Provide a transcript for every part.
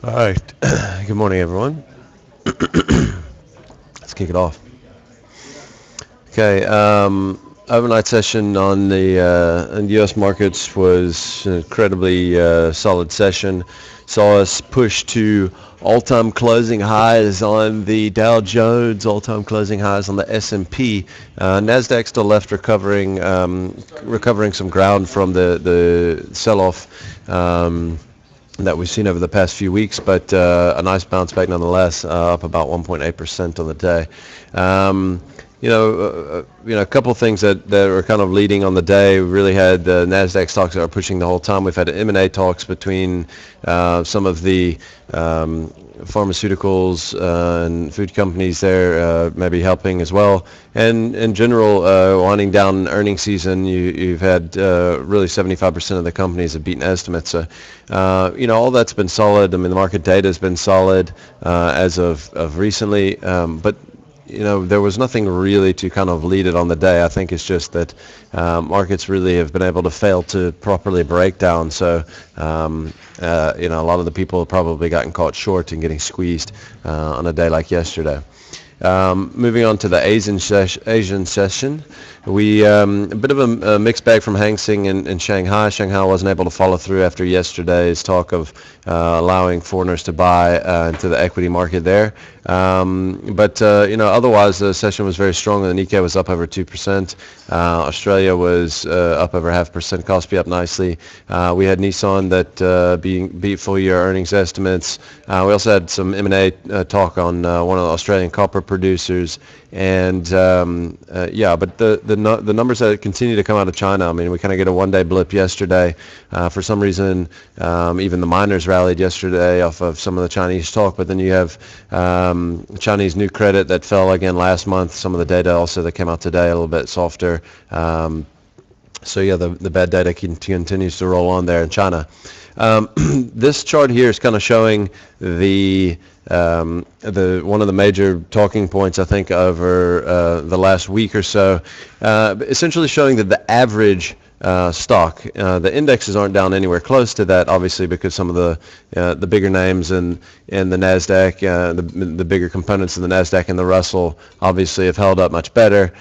All right. Good morning, everyone. Let's kick it off. Okay. Overnight session on the U.S. markets was an incredibly solid session. Saw us push to all-time closing highs on the Dow Jones, all-time closing highs on the S&P. Nasdaq still left recovering some ground from the sell-off. That we've seen over the past few weeks, but a nice bounce back nonetheless, up about 1.8% on the day. A couple of things that are kind of leading on the day. We really had the Nasdaq stocks that are pushing the whole time. We've had M&A talks between some of the pharmaceuticals and food companies there, maybe helping as well. And in general, winding down earnings season, you've had really 75% of the companies have beaten estimates. So, all that's been solid. I mean, the market data has been solid as of recently, but there was nothing really to kind of lead it on the day. I think it's just that markets really have been able to fail to properly break down. So, a lot of the people have probably gotten caught short and getting squeezed on a day like yesterday. Moving on to the Asian session, we a bit of a mixed bag from Hang Seng in Shanghai. Shanghai wasn't able to follow through after yesterday's talk of allowing foreigners to buy into the equity market there. Otherwise the session was very strong. The Nikkei was up over 2%. Australia was up over 0.5%. Kospi up nicely. We had Nissan that beat full-year earnings estimates. We also had some M&A talk on one of the Australian copper producers. And but the numbers that continue to come out of China, I mean, we kind of get a one-day blip yesterday. For some reason, even the miners rallied yesterday off of some of the Chinese talk. But then you have Chinese new credit that fell again last month. Some of the data also that came out today a little bit softer. The bad data continues to roll on there in China. This chart here is kind of showing the one of the major talking points, I think, over the last week or so, essentially showing that the average stock, the indexes aren't down anywhere close to that, obviously, because some of the bigger names in the Nasdaq, the bigger components of the Nasdaq and the Russell, obviously have held up much better.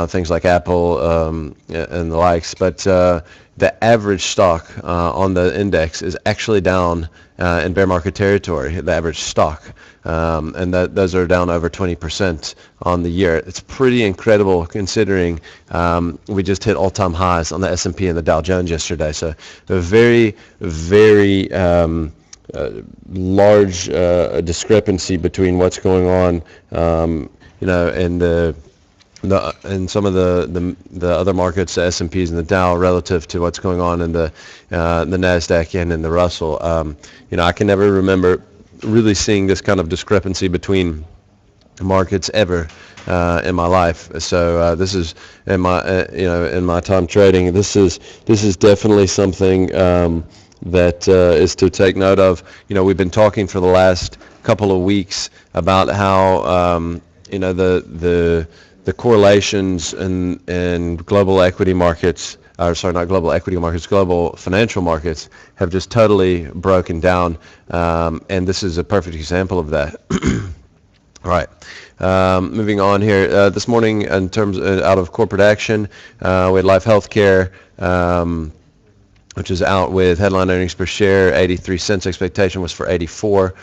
Things like Apple and the likes, but the average stock on the index is actually down in bear market territory, the average stock. And those are down over 20% on the year. It's pretty incredible considering we just hit all-time highs on the S&P and the Dow Jones yesterday. So a very, very large discrepancy between what's going on, and some of the other markets, the S&Ps and the Dow, relative to what's going on in the Nasdaq and in the Russell. I can never remember really seeing this kind of discrepancy between markets ever in my life. So this is in my time trading. This is definitely something that is to take note of. We've been talking for the last couple of weeks about how the correlations in global equity markets, not global equity markets, global financial markets, have just totally broken down, and this is a perfect example of that. All right. Moving on here. This morning, in terms out of corporate action, we had Life Healthcare, which is out with headline earnings per share 83 cents. Expectation was for 84.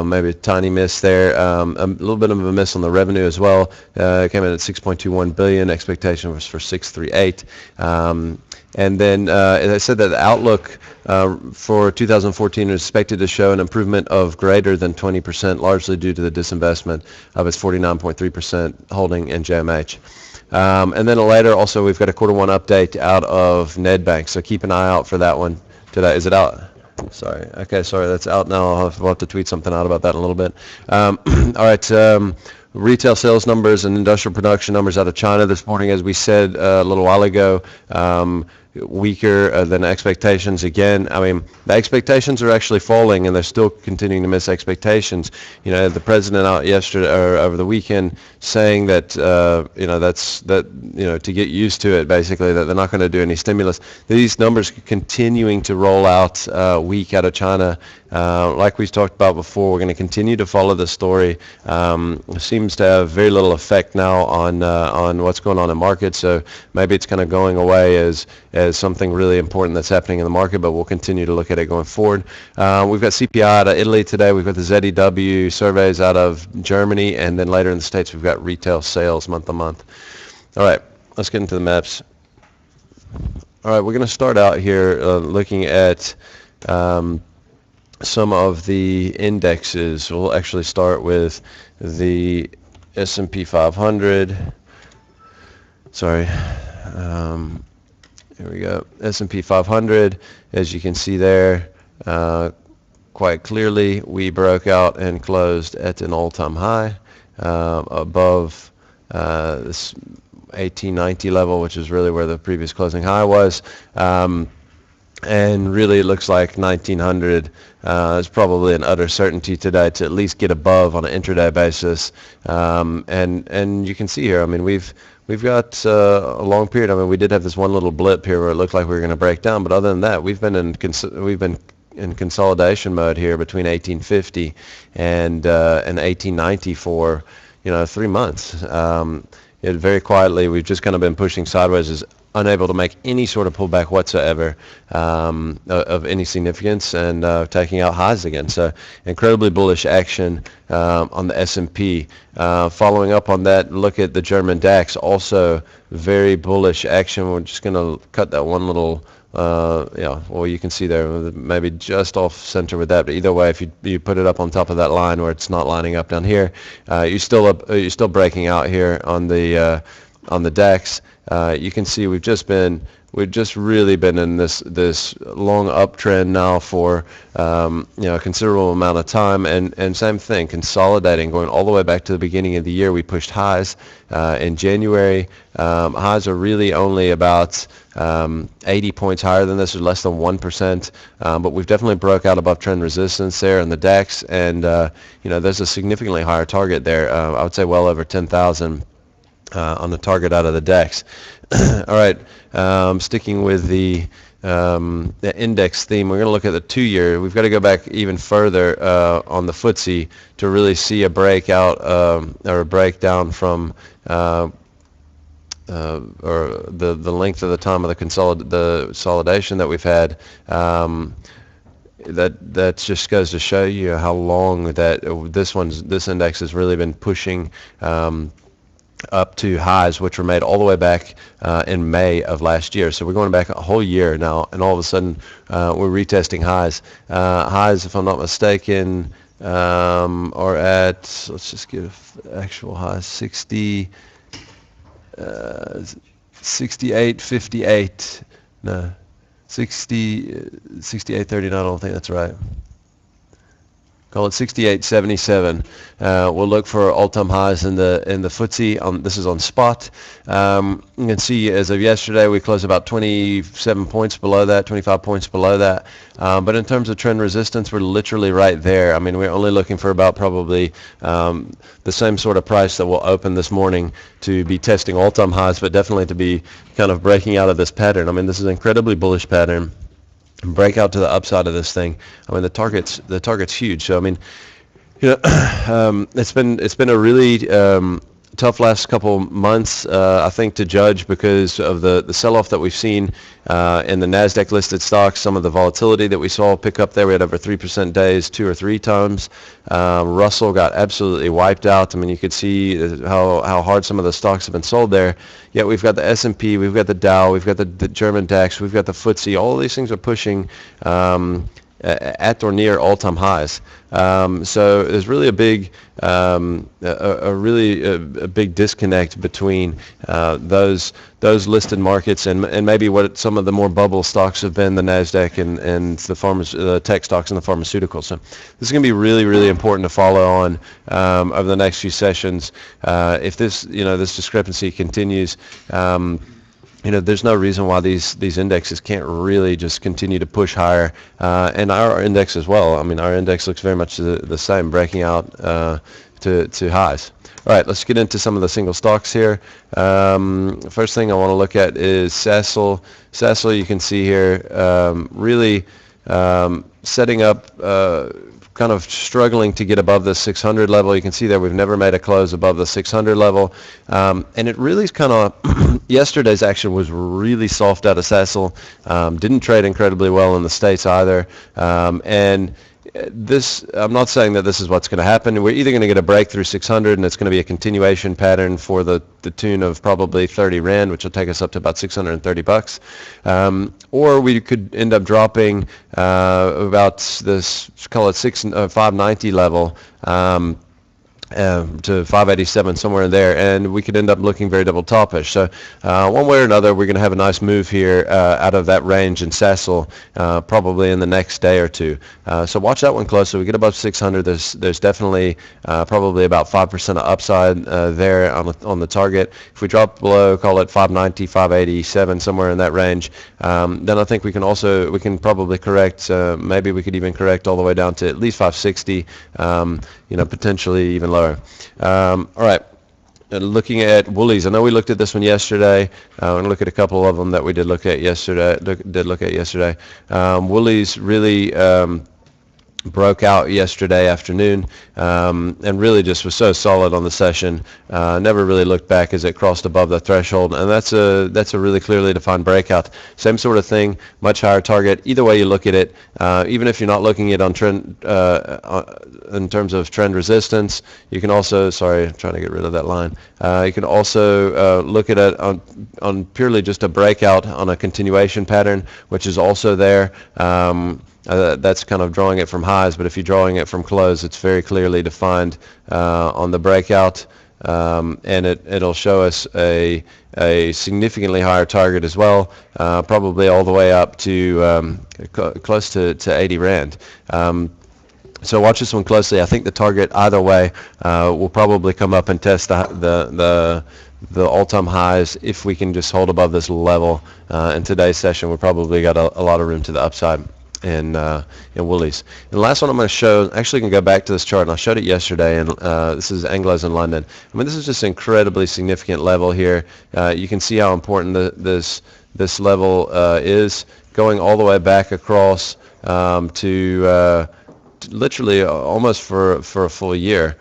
Maybe a tiny miss there. A little bit of a miss on the revenue as well. Came in at 6.21 billion. Expectation was for 638. And then, as I said, that the outlook for 2014 is expected to show an improvement of greater than 20%, largely due to the disinvestment of its 49.3% holding in JMH. And then later, also, we've got a quarter one update out of Nedbank, so keep an eye out for that one today. Is it out? Sorry. Okay, sorry, that's out now. We'll have to tweet something out about that in a little bit. All right. Retail sales numbers and industrial production numbers out of China this morning, as we said a little while ago, weaker than expectations again. I mean, the expectations are actually falling, and they're still continuing to miss expectations. The president out yesterday or over the weekend saying that to get used to it, basically, that they're not going to do any stimulus. These numbers continuing to roll out weak out of China Like we talked about before, we're going to continue to follow the story. Seems to have very little effect now on what's going on in markets, so maybe it's kind of going away as something really important that's happening in the market, but we'll continue to look at it going forward. We've got CPI out of Italy today. We've got the ZEW surveys out of Germany, and then later in the States we've got retail sales month to month. All right, let's get into the maps. All right, we're going to start out here looking at some of the indexes. We'll actually start with the S&P 500. Sorry. Here we go. S&P 500, as you can see there, quite clearly, we broke out and closed at an all-time high above this 1890 level, which is really where the previous closing high was. And really it looks like 1900 is probably an utter certainty today to at least get above on an intraday basis. And you can see here, I mean, we've got a long period. I mean, we did have this one little blip here where it looked like we were going to break down, but other than that, we've been in consolidation mode here between 1850 and 1890 for 3 months. Very quietly, we've just kind of been pushing sideways, is unable to make any sort of pullback whatsoever of any significance, and taking out highs again. So incredibly bullish action on the S&P. Following up on that, look at the German DAX, also very bullish action. We're just going to cut that one little well, you can see there, maybe just off center with that, but either way, if you put it up on top of that line where it's not lining up down here, you're still breaking out here on the DAX. You can see we've just really been in this long uptrend now for a considerable amount of time, and same thing, consolidating, going all the way back to the beginning of the year. We pushed highs in January. Highs are really only about 80 points higher than this, or less than 1%, but we've definitely broke out above trend resistance there in the DAX, and there's a significantly higher target there. I would say well over 10,000 on the target out of the DAX. All right, sticking with the index theme, we're going to look at the 2-year. We've got to go back even further on the FTSE to really see a breakout or a breakdown from or the length of the time of the consolidation that we've had. That just goes to show you how long that this index has really been pushing up to highs, which were made all the way back in May of last year. So we're going back a whole year now, and all of a sudden we're retesting highs. Highs, if I'm not mistaken, are at, let's just give actual highs, 68.58. No, 68.39. I don't think that's right. Call it 68.77. We'll look for all-time highs in the FTSE. This is on spot. You can see as of yesterday we closed about 27 points below that, 25 points below that. But in terms of trend resistance, we're literally right there. I mean, we're only looking for about probably the same sort of price that will open this morning to be testing all-time highs, but definitely to be kind of breaking out of this pattern. I mean, this is an incredibly bullish pattern. Break out to the upside of this thing. I mean, the target's huge. So I mean, it's been a really tough last couple months, I think, to judge because of the sell-off that we've seen in the NASDAQ listed stocks. Some of the volatility that we saw pick up there. We had over 3% days 2 or 3 times. Russell got absolutely wiped out. I mean, you could see how hard some of the stocks have been sold there. Yet we've got the S&P, we've got the Dow, we've got the German DAX, we've got the FTSE. All of these things are pushing at or near all-time highs. So there's really a big big disconnect between those listed markets and maybe what some of the more bubble stocks have been, the NASDAQ and the tech stocks and the pharmaceuticals. So this is going to be really, really important to follow on over the next few sessions. If this discrepancy continues, there's no reason why these indexes can't really just continue to push higher, and our index as well. I mean, our index looks very much the same, breaking out to highs. All right, let's get into some of the single stocks here. First thing I want to look at is Sasol. Sasol, you can see here, really setting up, kind of struggling to get above the 600 level. You can see there we've never made a close above the 600 level. And it really is kind of, yesterday's action was really soft out of Sasol. Didn't trade incredibly well in the States either. And this, I'm not saying that this is what's going to happen. We're either going to get a break through 600 and it's going to be a continuation pattern for the tune of probably 30 Rand, which will take us up to about 630 bucks. Or we could end up dropping about this, call it 590 level. To 587, somewhere in there, and we could end up looking very double topish. So one way or another, we're going to have a nice move here out of that range in Sasol, probably in the next day or two. So watch that one closely. We get above 600. There's definitely probably about 5% of upside there on the target. If we drop below, call it 590, 587, somewhere in that range, then I think we can probably correct. Maybe we could even correct all the way down to at least 560. Potentially even lower. All right. Looking at Woolies, I know we looked at this one yesterday. I'm going to look at a couple of them that we did look at yesterday. Woolies really broke out yesterday afternoon, and really just was so solid on the session. Never really looked back as it crossed above the threshold, and that's a really clearly defined breakout. Same sort of thing, much higher target. Either way you look at it, even if you're not looking at on trend in terms of trend resistance, you can also, sorry, I'm trying to get rid of that line. You can also look at it on purely just a breakout on a continuation pattern, which is also there. That's kind of drawing it from highs, but if you're drawing it from close, it's very clearly defined on the breakout, and it'll show us a significantly higher target as well, probably all the way up to close to 80 Rand. So watch this one closely. I think the target either way will probably come up and test the all-time highs. If we can just hold above this level in today's session, we probably got a lot of room to the upside in Woolies. And the last one I'm going to show, actually can go back to this chart, and I showed it yesterday, and this is Anglos in London. I mean, this is just an incredibly significant level here. You can see how important this level is, going all the way back across to literally almost for a full year.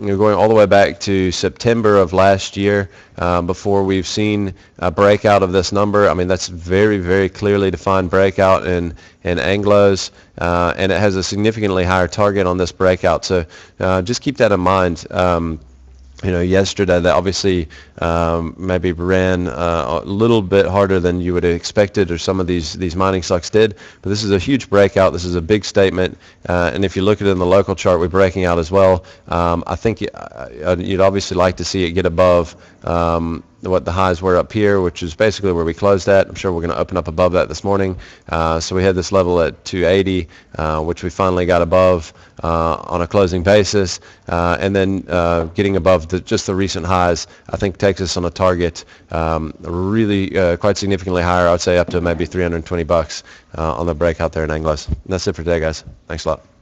You're going all the way back to September of last year before we've seen a breakout of this number. I mean, that's very, very clearly defined breakout in Anglos, and it has a significantly higher target on this breakout. So just keep that in mind. Yesterday that obviously maybe ran a little bit harder than you would have expected, or some of these mining stocks did. But this is a huge breakout. This is a big statement. And if you look at it in the local chart, we're breaking out as well. I think you'd obviously like to see it get above what the highs were up here, which is basically where we closed at. I'm sure we're going to open up above that this morning. So we had this level at 280, which we finally got above on a closing basis. And then getting above just the recent highs, I think takes us on a target really quite significantly higher. I would say up to maybe 320 bucks on the breakout there in Anglos. And that's it for today, guys. Thanks a lot.